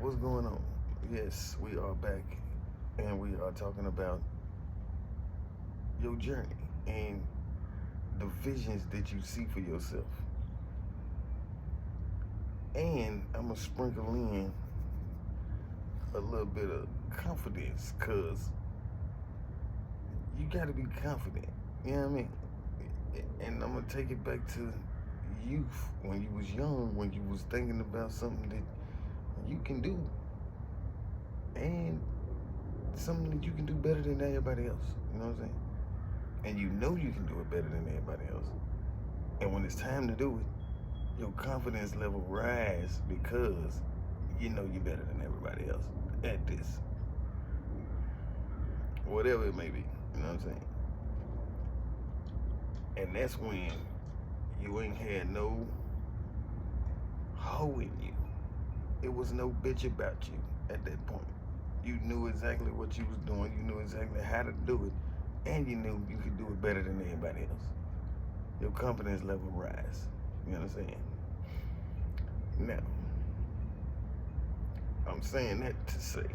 What's going on? Yes, we are back and we are talking about your journey and the visions that you see for yourself. And I'm going to sprinkle in a little bit of confidence because you got to be confident. You know what I mean? And I'm going to take it back to youth, when you was young, when you was thinking about something that you can do and something that you can do better than everybody else. You know what I'm saying? And you know you can do it better than everybody else. And when it's time to do it, your confidence level rise because you know you're better than everybody else at this. Whatever it may be. You know what I'm saying? And that's when you ain't had no hoe in you. It was no bitch about you at that point. You knew exactly what you was doing. You knew exactly how to do it. And you knew you could do it better than anybody else. Your confidence level rise. You know what I'm saying? Now, I'm saying that to say,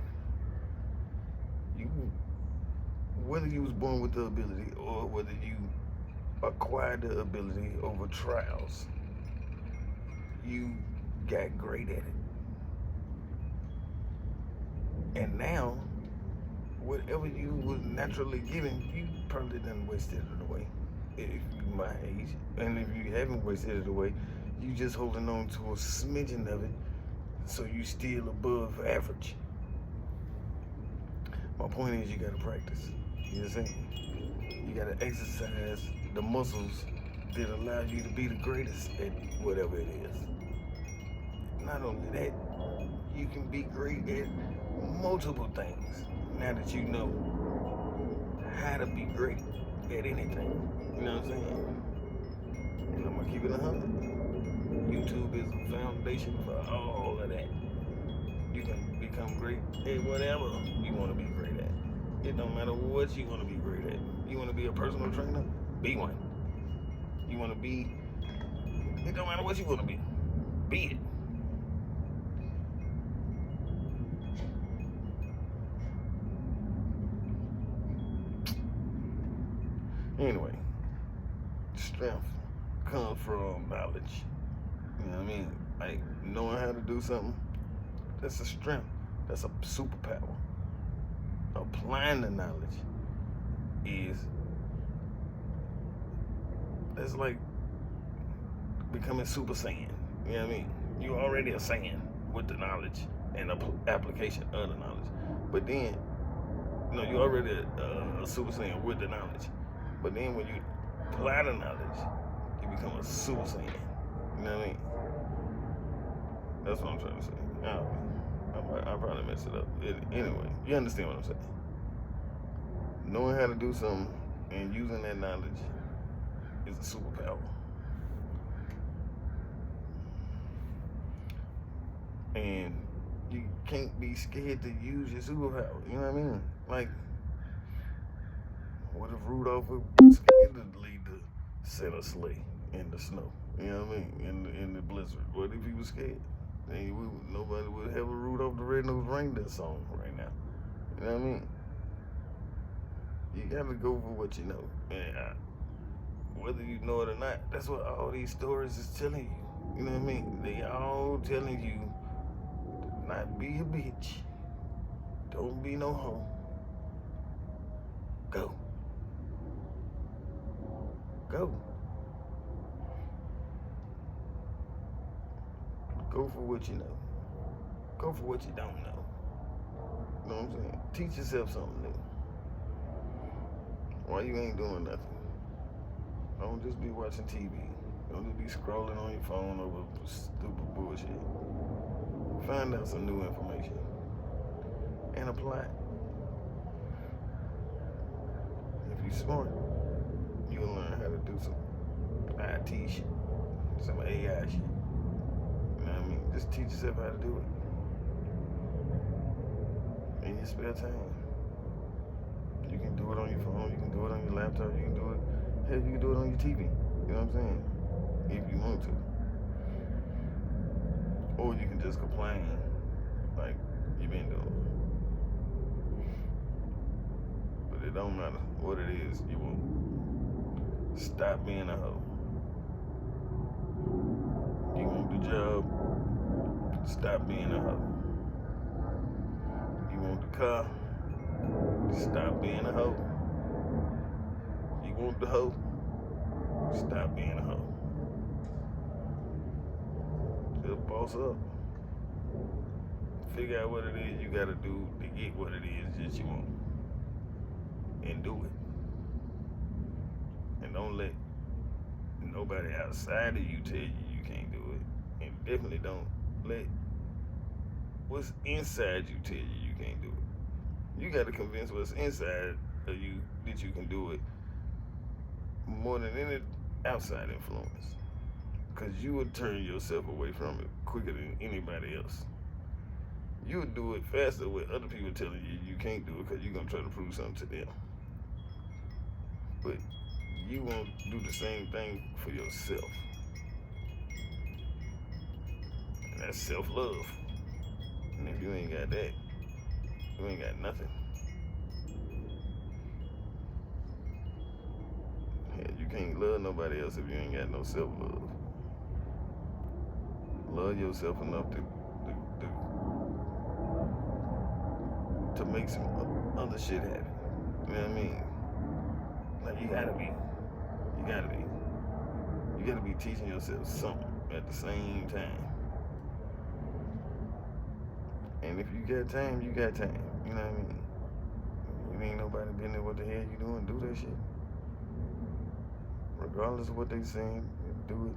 you, whether you was born with the ability or whether you acquired the ability over trials, you got great at it. And now, whatever you was naturally given, you probably done wasted it away. If you my age, and if you haven't wasted it away, you just holding on to a smidgen of it, so you still above average. My point is, you gotta practice. You know what I'm saying? You gotta exercise the muscles that allow you to be the greatest at whatever it is. Not only that, you can be great at multiple things now that you know how to be great at anything. You know what I'm saying? And I'm gonna keep it 100. YouTube is a foundation for all of that. You can become great at whatever you want to be great at. It don't matter what you want to be great at. You want to be a personal trainer? Be one. You want to be, it don't matter what you want to be it. Anyway, strength comes from knowledge. You know what I mean? Like knowing how to do something, that's a strength. That's a superpower. Applying the knowledge is, that's like becoming Super Saiyan. You know what I mean? You already a Saiyan with the knowledge and the application of the knowledge. But then, you already a Super Saiyan with the knowledge. But then when you apply the knowledge, you become a Super Saiyan. You know what I mean? That's what I'm trying to say. I probably messed it up. Anyway, you understand what I'm saying. Knowing how to do something and using that knowledge is a superpower. And you can't be scared to use your superpower. You know what I mean? Like, what if Rudolph was scared to lead the Santa sleigh in the snow? You know what I mean? In the blizzard. What if he was scared? Then nobody would have a Rudolph the Red-Nosed Reindeer song right now. You know what I mean? You gotta go for what you know. And whether you know it or not, that's what all these stories is telling you. You know what I mean? They all telling you to not be a bitch. Don't be no hoe. Go. Go. Go for what you know. Go for what you don't know. You know what I'm saying? Teach yourself something new. Why you ain't doing nothing? Don't just be watching TV. Don't just be scrolling on your phone over stupid bullshit. Find out some new information and apply it. If you smart, you'll learn how to do some IT shit, some AI shit. You know what I mean? Just teach yourself how to do it in your spare time. You can do it on your phone, you can do it on your laptop, you can do it, hell, you can do it on your TV. You know what I'm saying? If you want to. Or you can just complain like you been doing. But it don't matter what it is, you won't. Stop being a hoe. You want the job, stop being a hoe. You want the car, stop being a hoe. You want the hoe, stop being a hoe. Just boss up. Figure out what it is you gotta do to get what it is that you want. And do it. And don't let nobody outside of you tell you can't do it. And definitely don't let what's inside you tell you can't do it. You gotta convince what's inside of you that you can do it more than any outside influence. Because you would turn yourself away from it quicker than anybody else. You would do it faster with other people telling you can't do it because you're going to try to prove something to them. But you won't do the same thing for yourself. And that's self-love. And if you ain't got that, you ain't got nothing. Hell, you can't love nobody else if you ain't got no self-love. Love yourself enough to make some other shit happen. You know what I mean? Like you gotta be teaching yourself something at the same time. And if you got time, you got time. You know what I mean? You ain't nobody been there, what the hell you doing? Do that shit. Regardless of what they saying, do it.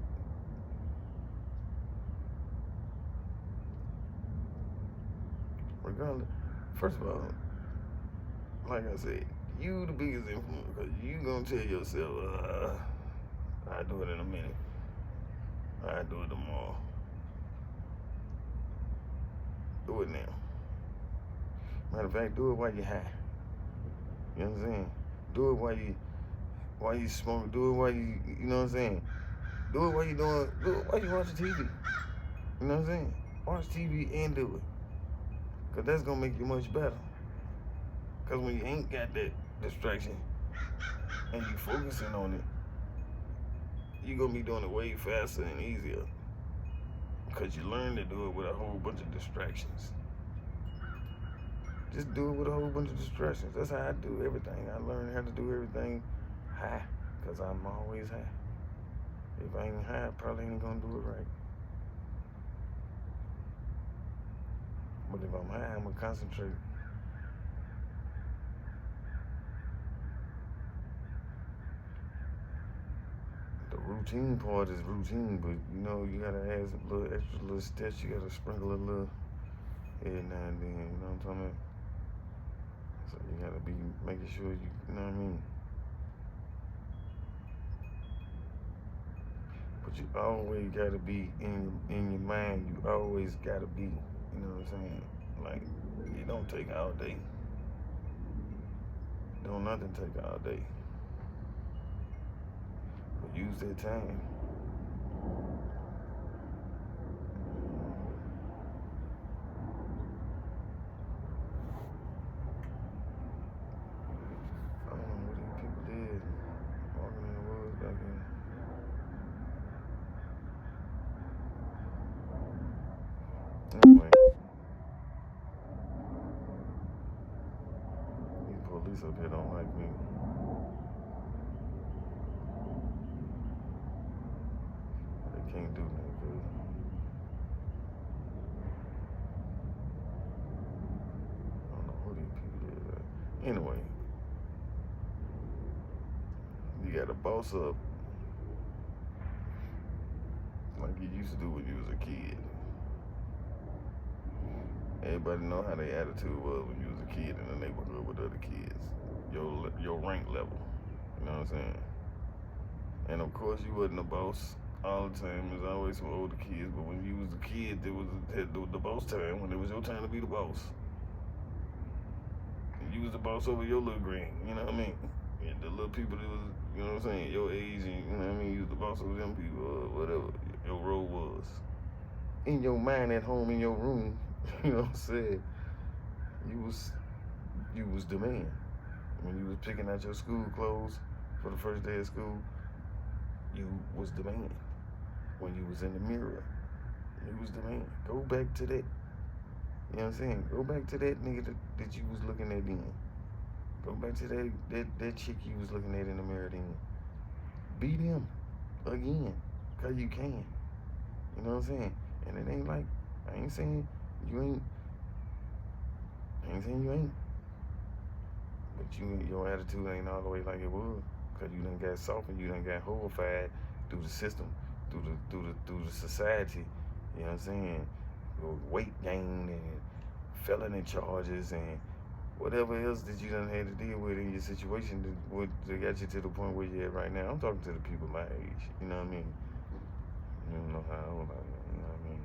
Regardless, first of all, like I said, you the biggest influence because you gonna tell yourself, I'll do it in a minute. I'll do it tomorrow. Do it now. Matter of fact, do it while you're high. You know what I'm saying? Do it while you smoke. Do it while you know what I'm saying? Do it while you watching TV. You know what I'm saying? Watch TV and do it. Because that's going to make you much better. Because when you ain't got that distraction and you focusing on it, you're going to be doing it way faster and easier. Because you learn to do it with a whole bunch of distractions. Just do it with a whole bunch of distractions. That's how I do everything. I learned how to do everything high. Because I'm always high. If I ain't high, I probably ain't going to do it right. But if I'm high, I'm going to concentrate. The routine part is routine, but you know, you got to add some little extra little steps. You got to sprinkle a little every now and then, you know what I'm talking about? So you got to be making sure you know what I mean? But you always got to be in your mind. You always got to be, you know what I'm saying? Like, it don't take all day. Don't nothing take all day. But use that time. I don't know what these people did walking in the woods back then. Anyway. These police up here don't like me. They can't do nothing good. I don't know who these people is. Anyway. You gotta boss up like you used to do when you was a kid. Everybody know how their attitude was when you was a kid in the neighborhood with other kids. Your rank level. You know what I'm saying? And of course you wasn't a boss all the time. There's always some older kids, but when you was a kid, there was the boss time when it was your time to be the boss. And you was the boss over your little green, you know what I mean? And the little people that was, you know what I'm saying, your age, and you know what I mean, you was the boss over them people, or whatever your role was. In your mind at home, in your room, You know what I'm saying? You was the man. When you was picking out your school clothes for the first day of school, you was the man. When you was in the mirror, you was the man. Go back to that. You know what I'm saying? Go back to that nigga that you was looking at then. Go back to that chick you was looking at in the mirror then. Beat him again, cause you can. You know what I'm saying? And it ain't like, I ain't saying you ain't. I ain't saying you ain't. But your attitude ain't all the way like it was. Cause you done got softened, you done got horrified through the system, through the society. You know what I'm saying? Weight gain and felony charges and whatever else that you done had to deal with in your situation that got you to the point where you're at right now. I'm talking to the people my age. You know what I mean? You don't know how old I am. You know what I mean?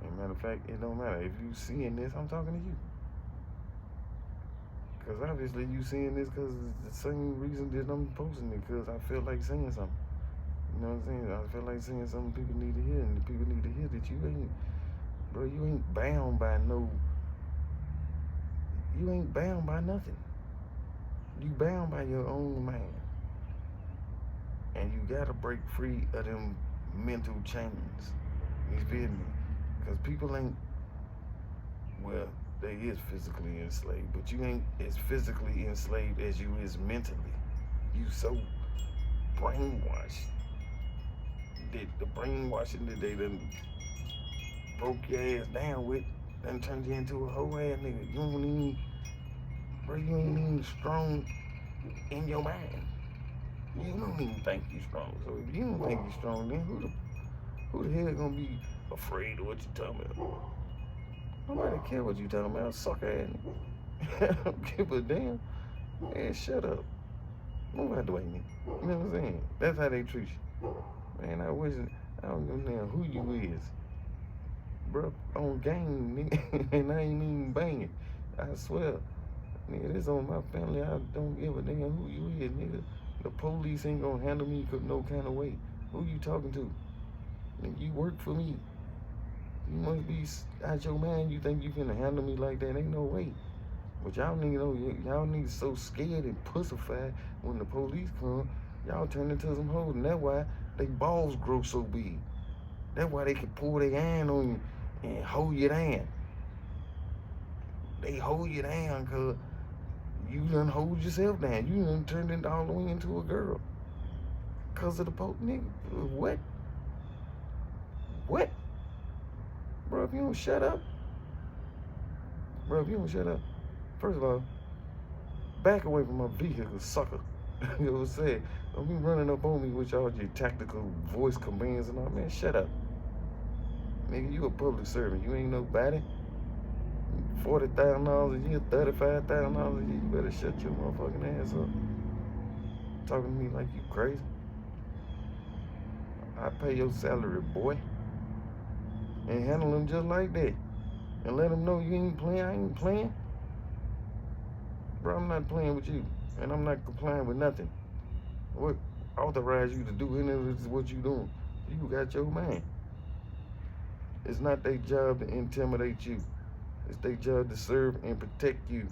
As a matter of fact, it don't matter. If you seeing this, I'm talking to you. Because obviously you seeing this because it's the same reason that I'm posting it, because I feel like saying something. You know what I'm saying? I feel like saying something people need to hear, and the people need to hear that you ain't, bro, you ain't bound by you ain't bound by nothing. You bound by your own mind. And you gotta break free of them mental chains. You feel me? Because people ain't, well, they is physically enslaved, but you ain't as physically enslaved as you is mentally. You so brainwashed that the brainwashing that they done broke your ass down with done turned you into a whole ass nigga. You don't even, bro, you ain't even strong in your mind. You don't even think you strong. So if you don't think you strong, then who the hell gonna be afraid of what you talking about? Nobody care what you talking about, sucker ass nigga. I don't give a damn. Man, shut up. Move out the way, nigga. You know what I'm saying? That's how they treat you. Man, I don't give a damn who you is. Bro, on game, nigga, and I ain't even banging. I swear. Nigga, this on my family. I don't give a damn who you is, nigga. The police ain't gonna handle me no kind of way. Who you talking to? Nigga, you work for me. You must be out your mind. You think you can handle me like that? Ain't no way. But y'all niggas know, y'all niggas so scared and pussified when the police come, y'all turn into some hoes. And that's why they balls grow so big. That's why they can pull their hand on you and hold you down. They hold you down because you done hold yourself down. You done turned it all the way into a girl. Because of the police, nigga. What? What? Bro, if you don't shut up. Bro, if you don't shut up. First of all, back away from my vehicle, sucker. You know what I'm saying? Don't be running up on me with all your tactical voice commands and all. Man, shut up. Nigga, you a public servant. You ain't nobody. $40,000 a year, $35,000 a year. You better shut your motherfucking ass up. Talking to me like you crazy. I pay your salary, boy. And handle them just like that. And let them know you ain't playing. I ain't playing. Bro, I'm not playing with you. And I'm not complying with nothing. What authorized you to do any of this, what you doing? You got your mind. It's not their job to intimidate you. It's their job to serve and protect you.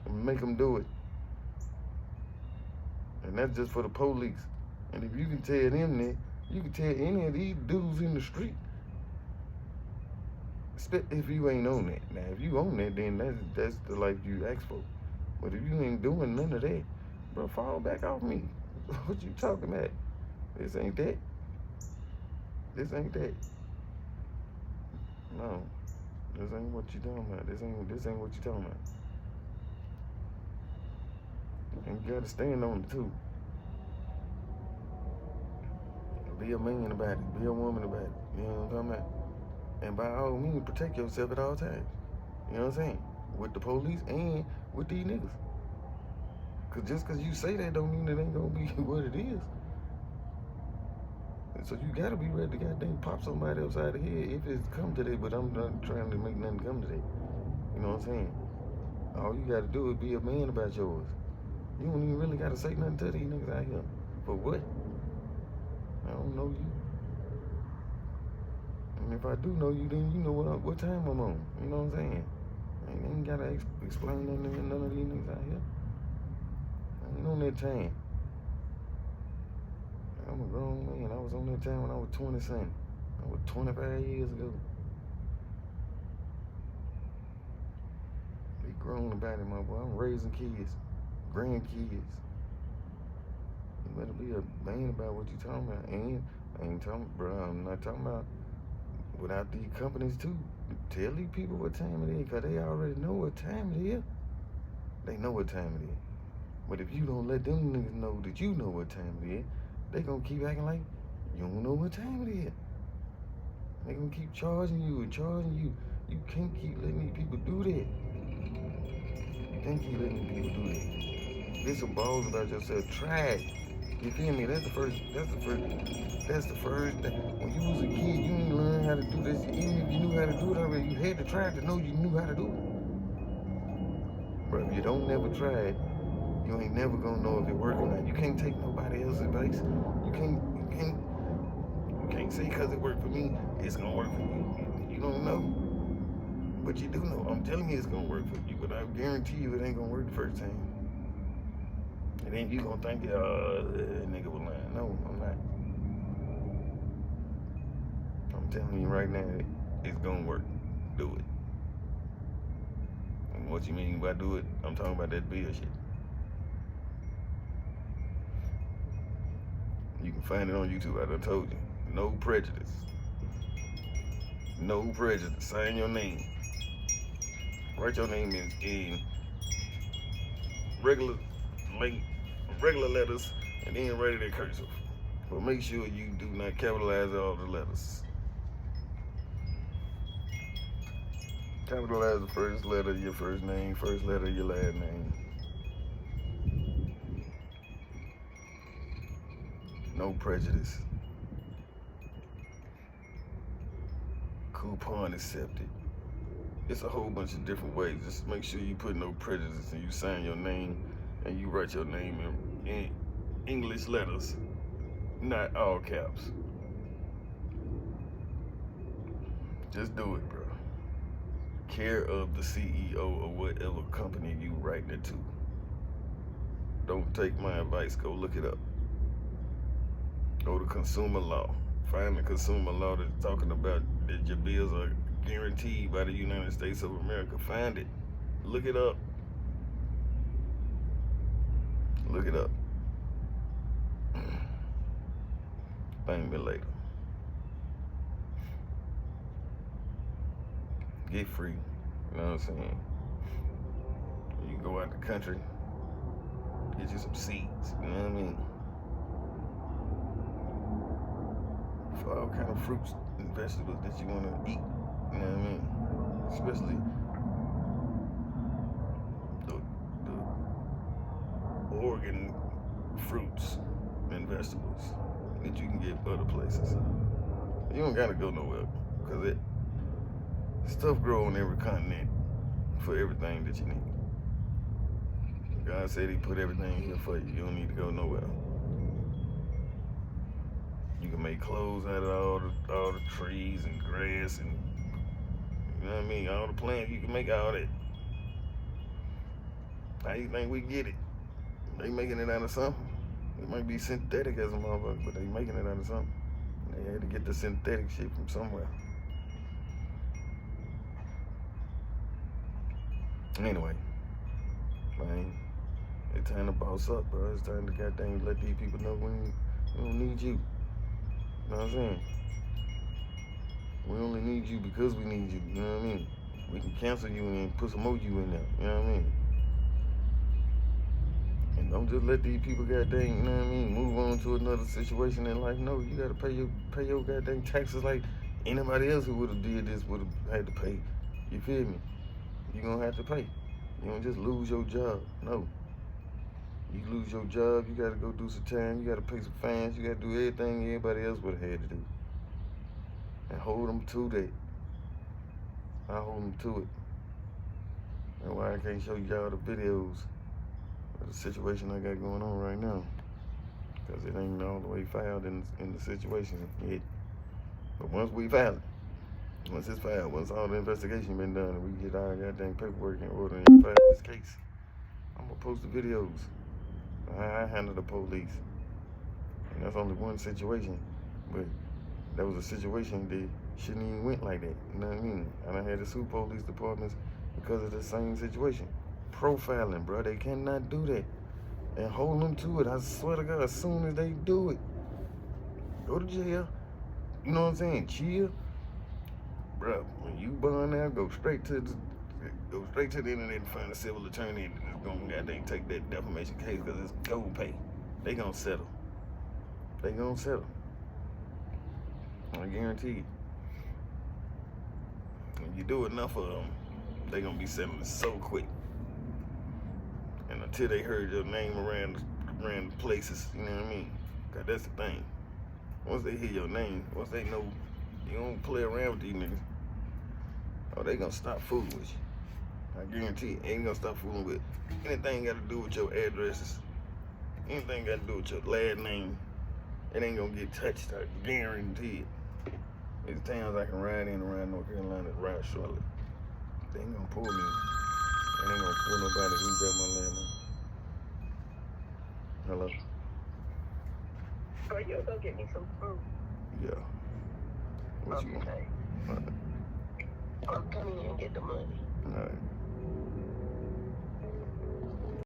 And make them do it. And that's just for the police. And if you can tell them that, you can tell any of these dudes in the street. If you ain't on that. Now, if you on that, then that's the life you ask for. But if you ain't doing none of that, bro, fall back off me. What you talking about? This ain't that. This ain't that. No. This ain't what you talking about. This ain't what you talking about. And you gotta stand on it too. Be a man about it. Be a woman about it. You know what I'm talking about? And by all means, protect yourself at all times. You know what I'm saying? With the police and with these niggas. Cause just cause you say that don't mean it ain't gonna be what it is. And so you gotta be ready to goddamn pop somebody upside the head if it's come to that, but I'm not trying to make nothing come to that. You know what I'm saying? All you gotta do is be a man about yours. You don't even really gotta say nothing to these niggas out here. For what? I don't know you. if I do know you, then you know what time I'm on. You know what I'm saying? I ain't gotta explain nothing to none of these niggas out here. I ain't on that time. I'm a grown man. I was on that time when I was 20 something. That was 25 years ago. They grown about it, my boy. I'm raising kids, grandkids. You better be a man about what you talking about. And I ain't talking, bro. I'm not talking about without these companies too. Tell these people what time it is, cause they already know what time it is. They know what time it is. But if you don't let them niggas know that you know what time it is, they gonna keep acting like you don't know what time it is. They gonna keep charging you and charging you. You can't keep letting these people do that. You can't keep letting these people do that. Get some balls about yourself. Try it. You feel me? That's the first thing. When you was a kid, you didn't learn how to do this. Even if you knew how to do it already, you had to try to know you knew how to do it. But if you don't never try it, you ain't never gonna know if it work or not. You can't take nobody else's advice. You can't say because it worked for me, it's gonna work for you. You don't know. But you do know. I'm telling you it's gonna work for you, but I guarantee you it ain't gonna work the first time. And then you gonna think, that nigga was lying. No, I'm not. I'm telling you right now, it's gonna work. Do it. And what you mean by do it? I'm talking about that bullshit. You can find it on YouTube. I done told you. No prejudice. No prejudice. Sign your name. Write your name in regular letters and then write it in cursive. But make sure you do not capitalize all the letters. Capitalize the first letter of your first name, first letter of your last name. No prejudice. Coupon accepted. It's a whole bunch of different ways. Just make sure you put no prejudice and you sign your name and you write your name in English letters, not all caps. Just do it, bro. Care of the CEO of whatever company you writing it to. Don't take my advice. Go look it up. Go to consumer law. Find the consumer law that's talking about that your bills are guaranteed by the United States of America. Find it. Look it up. Look it up. Thank me later. Get free. You know what I'm saying? You go out the country, get you some seeds. You know what I mean? For all kind of fruits and vegetables that you want to eat. You know what I mean? Especially the organ fruits and vegetables that you can get other places. You don't gotta go nowhere, because stuff grow on every continent for everything that you need. God said he put everything here for you. You don't need to go nowhere. You can make clothes out of all the trees and grass and, you know what I mean, all the plants. You can make all that. How you think we get it? They making it out of something. It might be synthetic as a motherfucker, but they making it out of something. They had to get the synthetic shit from somewhere. Anyway, man, it's time to boss up, bro. It's time to goddamn let these people know we don't need you. You know what I'm saying? We only need you because we need you. You know what I mean? We can cancel you and put some more you in there. You know what I mean? And don't just let these people goddamn, you know what I mean, move on to another situation in life. No, you gotta pay your goddamn taxes like anybody else who would have did this would have had to pay. You feel me? You're gonna have to pay. You don't just lose your job. No. You lose your job, you gotta go do some time, you gotta pay some fines, you gotta do everything everybody else would have had to do. And hold them to that. I hold them to it. That's why I can't show y'all the videos of the situation I got going on right now. Because it ain't all the way filed in the situation yet. But once we file it, Once it's filed, once all the investigation been done, and we get our goddamn paperwork in order and file this case, I'm gonna post the videos. I handle the police, and that's only one situation, but that was a situation that shouldn't even went like that. You know what I mean? And I had to sue police departments because of the same situation. Profiling, bro, they cannot do that. And hold them to it. I swear to God, as soon as they do it, go to jail. You know what I'm saying? Chill, bro. When you bond out, go straight to the internet and find a civil attorney that's gonna goddamn take that defamation case because it's gold pay. They gonna settle. They gonna settle. I guarantee you. When you do enough of them, they gonna be settling so quick. And until they heard your name around places, you know what I mean? Cause that's the thing. Once they hear your name, once they know you don't play around with these niggas, oh, they gonna stop fooling with you. I guarantee you, ain't gonna stop fooling with anything got to do with your addresses, anything got to do with your last name. It ain't gonna get touched. I guarantee it. There's towns I can ride in around North Carolina, around Charlotte. They ain't gonna pull me. They ain't gonna pull nobody who got my landline. Hello? Oh, you go get me some food. Yeah. What you want? Okay. All right. I'm coming in and get the money. All right.